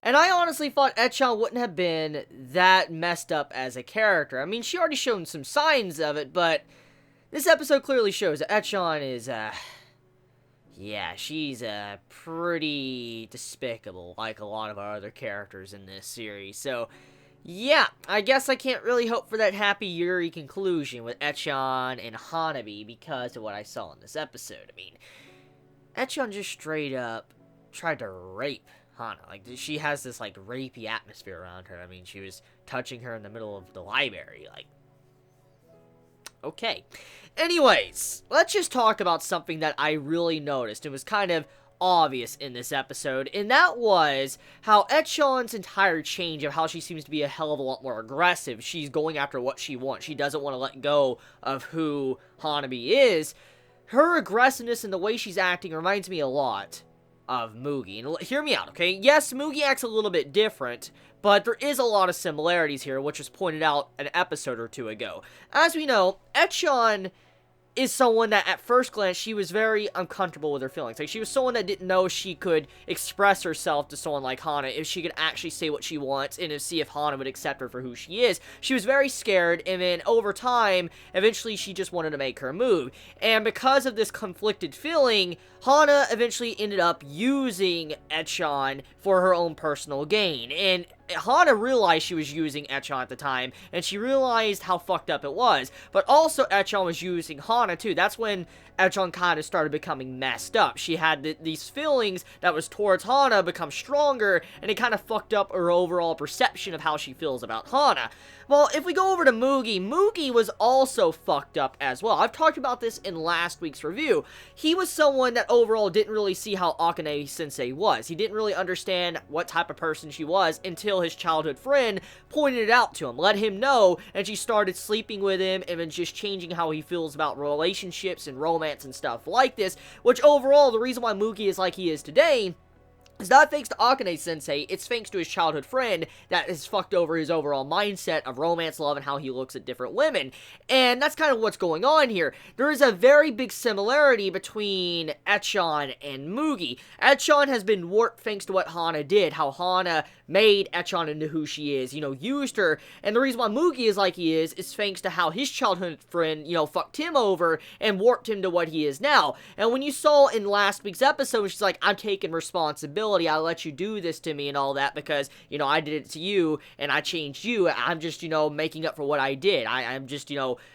And I honestly thought Echan wouldn't have been that messed up as a character. I mean, she already shown some signs of it, but this episode clearly shows that Echan is, yeah, she's, pretty despicable, like a lot of our other characters in this series. So, yeah, I guess I can't really hope for that happy Yuri conclusion with Echan and Hanabi because of what I saw in this episode. I mean, Echan just straight up tried to rape Hana. Like, she has this, like, rapey atmosphere around her. I mean, she was touching her in the middle of the library. Like, okay. Anyways, let's just talk about something that I really noticed. It was kind of obvious in this episode, and that was how Echan's entire change of how she seems to be a hell of a lot more aggressive. She's going after what she wants. She doesn't want to let go of who Hanabi is. Her aggressiveness and the way she's acting reminds me a lot of Mugi. And hear me out, okay? Yes, Mugi acts a little bit different, but there is a lot of similarities here, which was pointed out an episode or two ago. As we know, Echan is someone that at first glance she was very uncomfortable with her feelings. Like, she was someone that didn't know she could express herself to someone like Hana, if she could actually say what she wants and to see if Hana would accept her for who she is. She was very scared, and then over time, eventually she just wanted to make her move. And because of this conflicted feeling, Hana eventually ended up using Echan for her own personal gain. And Hana realized she was using Echan at the time, and she realized how fucked up it was. But also, Echan was using Hana, too. That's when Echan kind of started becoming messed up. She had these feelings that was towards Hana become stronger, and it kind of fucked up her overall perception of how she feels about Hana. Well, if we go over to Mugi, Mugi was also fucked up as well. I've talked about this in last week's review. He was someone that overall didn't really see how Akane-sensei was. He didn't really understand what type of person she was until his childhood friend pointed it out to him, let him know, and she started sleeping with him and then just changing how he feels about relationships and romance and stuff like this, which overall, the reason why Mugi is like he is today it's not thanks to Akane-sensei, it's thanks to his childhood friend that has fucked over his overall mindset of romance, love, and how he looks at different women. And that's kind of what's going on here. There is a very big similarity between Echan and Mugi. Echan has been warped thanks to what Hana did, how Hana made Echan into who she is, used her. And the reason why Mugi is like he is thanks to how his childhood friend, fucked him over and warped him to what he is now. And when you saw in last week's episode, she's like, I'm taking responsibility. I let you do this to me and all that because, I did it to you and I changed you. I'm just, making up for what I did. I'm just,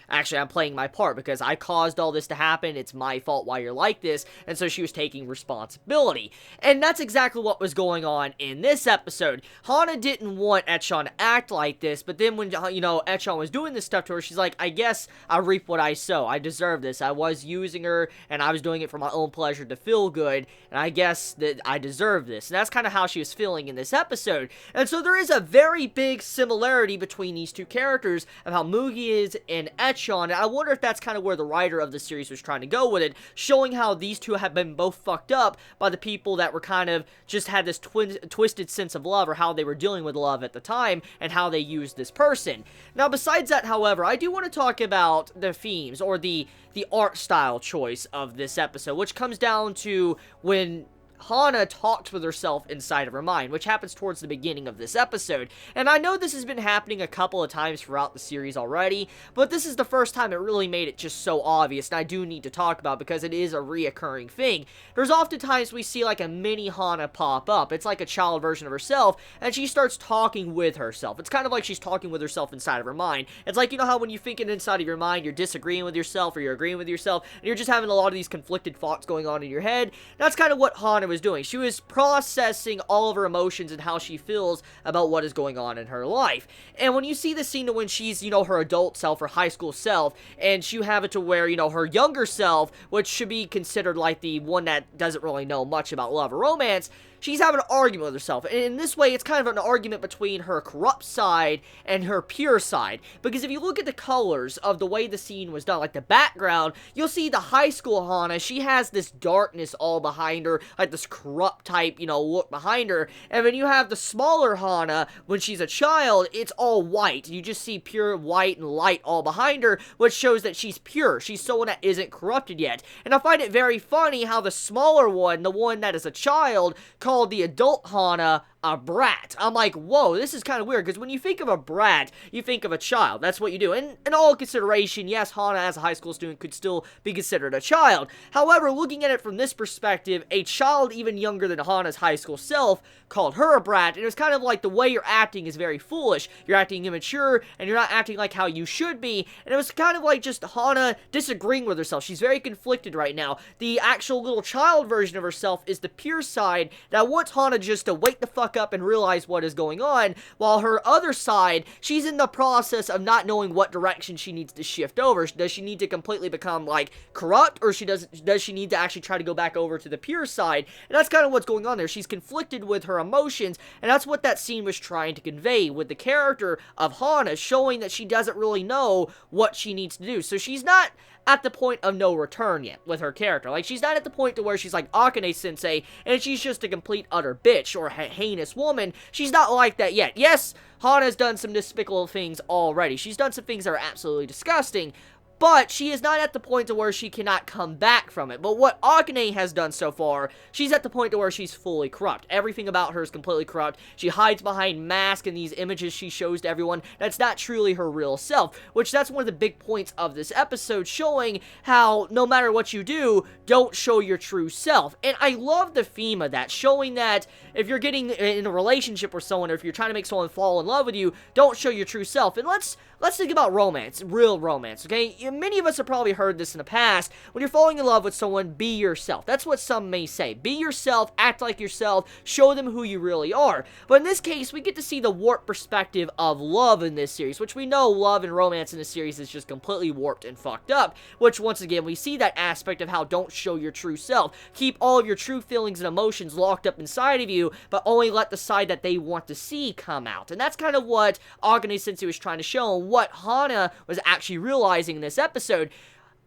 actually I'm playing my part because I caused all this to happen. It's my fault why you're like this. And so she was taking responsibility. And that's exactly what was going on in this episode. Hana didn't want Echan to act like this, but then when, Echan was doing this stuff to her, she's like, I guess I reap what I sow. I deserve this. I was using her and I was doing it for my own pleasure to feel good. And I guess that I deserve this. And that's kind of how she was feeling in this episode. And so there is a very big similarity between these two characters of how Mugi is and Echan. And I wonder if that's kind of where the writer of the series was trying to go with it, showing how these two have been both fucked up by the people that were kind of just had this twisted sense of love, or how they were dealing with love at the time and how they used this person. Now, besides that, however, I do want to talk about the themes or the art style choice of this episode, which comes down to when Hana talks with herself inside of her mind, which happens towards the beginning of this episode. And I know this has been happening a couple of times throughout the series already, but this is the first time it really made it just so obvious, and I do need to talk about because it is a reoccurring thing. There's oftentimes we see like a mini Hana pop up. It's like a child version of herself, and she starts talking with herself. It's kind of like she's talking with herself inside of her mind. It's like, how when you think it inside of your mind, you're disagreeing with yourself or you're agreeing with yourself, and you're just having a lot of these conflicted thoughts going on in your head. That's kind of what Hana was doing. She was processing all of her emotions and how she feels about what is going on in her life. And when you see the scene when she's, her adult self, her high school self, and you have it to where, her younger self, which should be considered like the one that doesn't really know much about love or romance, she's having an argument with herself. And in this way, it's kind of an argument between her corrupt side and her pure side. Because if you look at the colors of the way the scene was done, like the background, you'll see the high school Hana, she has this darkness all behind her, like this corrupt type, look behind her. And then you have the smaller Hana, when she's a child, it's all white. You just see pure white and light all behind her, which shows that she's pure. She's someone that isn't corrupted yet. And I find it very funny how the smaller one, the one that is a child, called the adult Hana a brat. I'm like, whoa, this is kind of weird, because when you think of a brat, you think of a child. That's what you do. And in all consideration, yes, Hana as a high school student could still be considered a child. However, looking at it from this perspective, a child even younger than Hana's high school self called her a brat, and it was kind of like the way you're acting is very foolish. You're acting immature, and you're not acting like how you should be, and it was kind of like just Hana disagreeing with herself. She's very conflicted right now. The actual little child version of herself is the pure side that wants Hana just to wake the fuck up and realize what is going on, while her other side, she's in the process of not knowing what direction she needs to shift over. Does she need to completely become, like, corrupt, or does she need to actually try to go back over to the pure side? And that's kind of what's going on there. She's conflicted with her emotions, and that's what that scene was trying to convey with the character of Hana, showing that she doesn't really know what she needs to do. So she's not at the point of no return yet with her character. Like, she's not at the point to where she's like Akane-sensei, and she's just a complete utter bitch or heinous woman. She's not like that yet. Yes, Hana's done some despicable things already. She's done some things that are absolutely disgusting, but she is not at the point to where she cannot come back from it. But what Akane has done so far, she's at the point to where she's fully corrupt. Everything about her is completely corrupt. She hides behind masks and these images she shows to everyone. That's not truly her real self, which that's one of the big points of this episode, showing how no matter what you do, don't show your true self. And I love the theme of that, showing that if you're getting in a relationship with someone, or if you're trying to make someone fall in love with you, don't show your true self. And let's think about romance, real romance, okay? Many of us have probably heard this in the past. When you're falling in love with someone, be yourself. That's what some may say. Be yourself, act like yourself, show them who you really are. But in this case, we get to see the warped perspective of love in this series, which we know love and romance in this series is just completely warped and fucked up, which once again, we see that aspect of how don't show your true self. Keep all of your true feelings and emotions locked up inside of you, but only let the side that they want to see come out. And that's kind of what Akane-sensei was trying to show, and what Hana was actually realizing in this episode.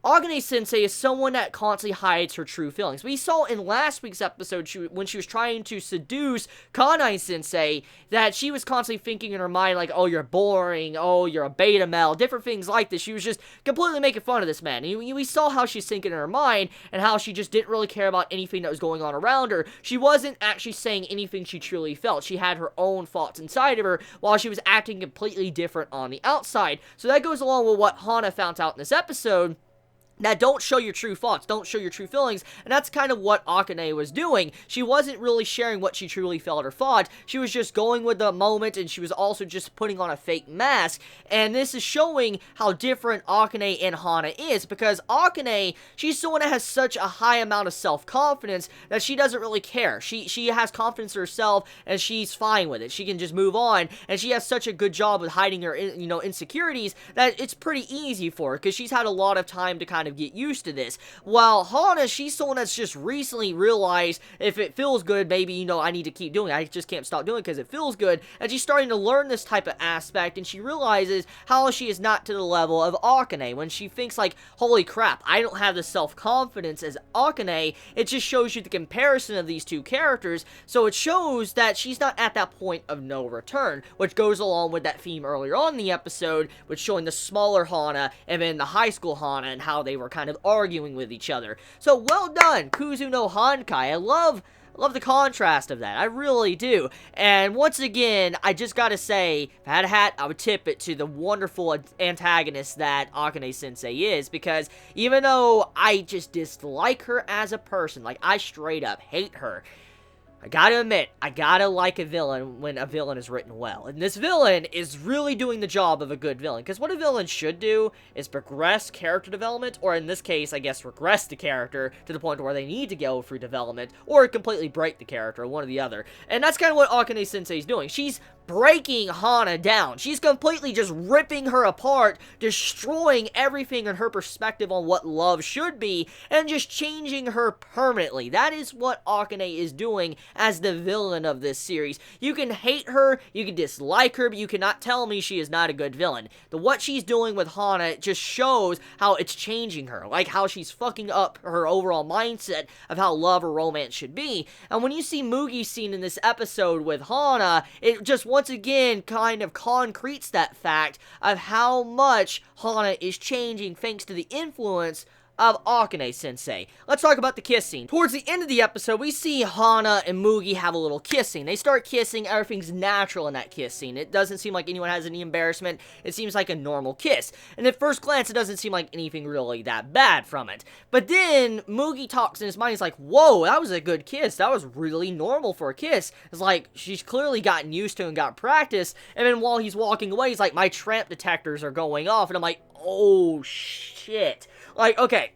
Akane-sensei is someone that constantly hides her true feelings. We saw in last week's episode, when she was trying to seduce Kanai-sensei, that she was constantly thinking in her mind, like, oh, you're boring, oh, you're a beta male, different things like this. She was just completely making fun of this man. And we saw how she's thinking in her mind, and how she just didn't really care about anything that was going on around her. She wasn't actually saying anything she truly felt. She had her own thoughts inside of her, while she was acting completely different on the outside. So that goes along with what Hana found out in this episode, that don't show your true thoughts, don't show your true feelings, and that's kind of what Akane was doing. She wasn't really sharing what she truly felt or thought. She was just going with the moment, and she was also just putting on a fake mask, and this is showing how different Akane and Hana is, because Akane, she's someone that has such a high amount of self-confidence that she doesn't really care. She has confidence in herself, and she's fine with it. She can just move on, and she has such a good job with hiding her, insecurities, that it's pretty easy for her, because she's had a lot of time to kind of get used to this. While Hana, she's someone that's just recently realized, if it feels good, maybe, I need to keep doing it. I just can't stop doing it because it feels good. And she's starting to learn this type of aspect, and she realizes how she is not to the level of Akane. When she thinks like, holy crap, I don't have the self-confidence as Akane, it just shows you the comparison of these two characters. So it shows that she's not at that point of no return, which goes along with that theme earlier on in the episode, with showing the smaller Hana and then the high school Hana and how they were kind of arguing with each other. So well done, Kuzu no Hankai. I love the contrast of that. I really do. And once again, I just gotta say, if I had a hat, I would tip it to the wonderful antagonist that Akane-sensei is, because even though I just dislike her as a person, like, I straight up hate her, I gotta admit, I gotta like a villain when a villain is written well. And this villain is really doing the job of a good villain. Because what a villain should do is progress character development, or in this case, I guess, regress the character to the point where they need to go through development, or completely break the character, one or the other. And that's kind of what Akane-sensei is doing. She's breaking Hana down. She's completely just ripping her apart, destroying everything in her perspective on what love should be, and just changing her permanently. That is what Akane is doing as the villain of this series. You can hate her, you can dislike her, but you cannot tell me she is not a good villain. What she's doing with Hana just shows how it's changing her, like how she's fucking up her overall mindset of how love or romance should be. And when you see Mugi's scene in this episode with Hana, it just once again kind of concretes that fact of how much Hana is changing thanks to the influence of Akane-sensei. Let's talk about the kiss scene. Towards the end of the episode, we see Hana and Mugi have a little kissing. They start kissing, everything's natural in that kiss scene. It doesn't seem like anyone has any embarrassment. It seems like a normal kiss. And at first glance, it doesn't seem like anything really that bad from it. But then, Mugi talks in his mind, he's like, whoa, that was a good kiss. That was really normal for a kiss. It's like, she's clearly gotten used to and got practice. And then while he's walking away, he's like, my tramp detectors are going off. And I'm like, oh, shit. Like, okay,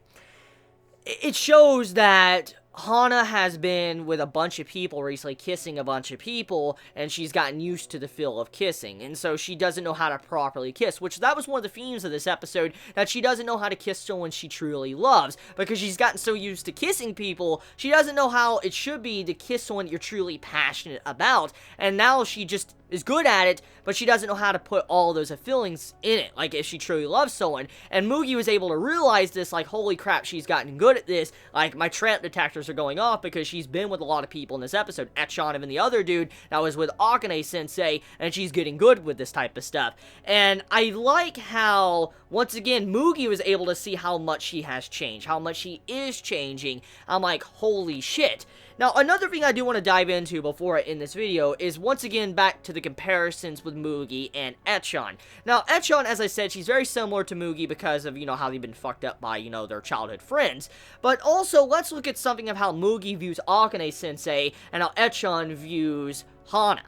it shows that Hana has been with a bunch of people recently, kissing a bunch of people, and she's gotten used to the feel of kissing, and so she doesn't know how to properly kiss, which that was one of the themes of this episode, that she doesn't know how to kiss someone she truly loves, because she's gotten so used to kissing people, she doesn't know how it should be to kiss someone you're truly passionate about, and now she just is good at it, but she doesn't know how to put all those feelings in it, like if she truly loves someone, and Mugi was able to realize this, like, holy crap, she's gotten good at this, like, my tramp detectors are going off, because she's been with a lot of people in this episode, Echon and the other dude that was with Akane-sensei, and she's getting good with this type of stuff, and I like how, once again, Mugi was able to see how much she has changed, how much she is changing. I'm like, holy shit. Now, another thing I do want to dive into before I end this video is, once again, back to the comparisons with Mugi and Echon. Now, Echon, as I said, she's very similar to Mugi because of, how they've been fucked up by, their childhood friends. But also, let's look at something of how Mugi views Akane-sensei and how Echon views Hana.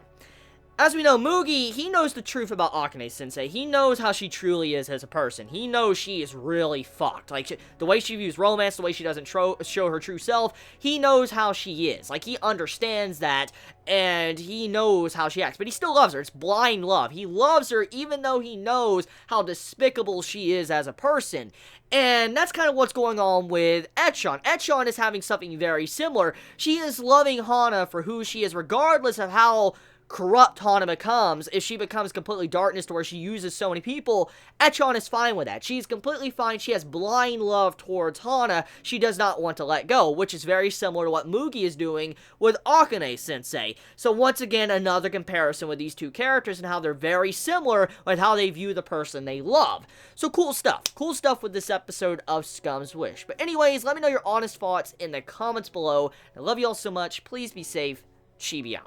As we know, Mugi, he knows the truth about Akane-sensei. He knows how she truly is as a person. He knows she is really fucked. Like, the way she views romance, the way she doesn't show her true self, he knows how she is. Like, he understands that, and he knows how she acts. But he still loves her. It's blind love. He loves her even though he knows how despicable she is as a person. And that's kind of what's going on with Echon. Echon is having something very similar. She is loving Hana for who she is, regardless of how corrupt Hana becomes. If she becomes completely darkness to where she uses so many people, Echon is fine with that. She's completely fine. She has blind love towards Hana. She does not want to let go, which is very similar to what Mugi is doing with Akane-sensei. So once again, another comparison with these two characters and how they're very similar with how they view the person they love. So cool stuff. Cool stuff with this episode of Scum's Wish. But anyways, let me know your honest thoughts in the comments below. I love you all so much. Please be safe. Chibi out.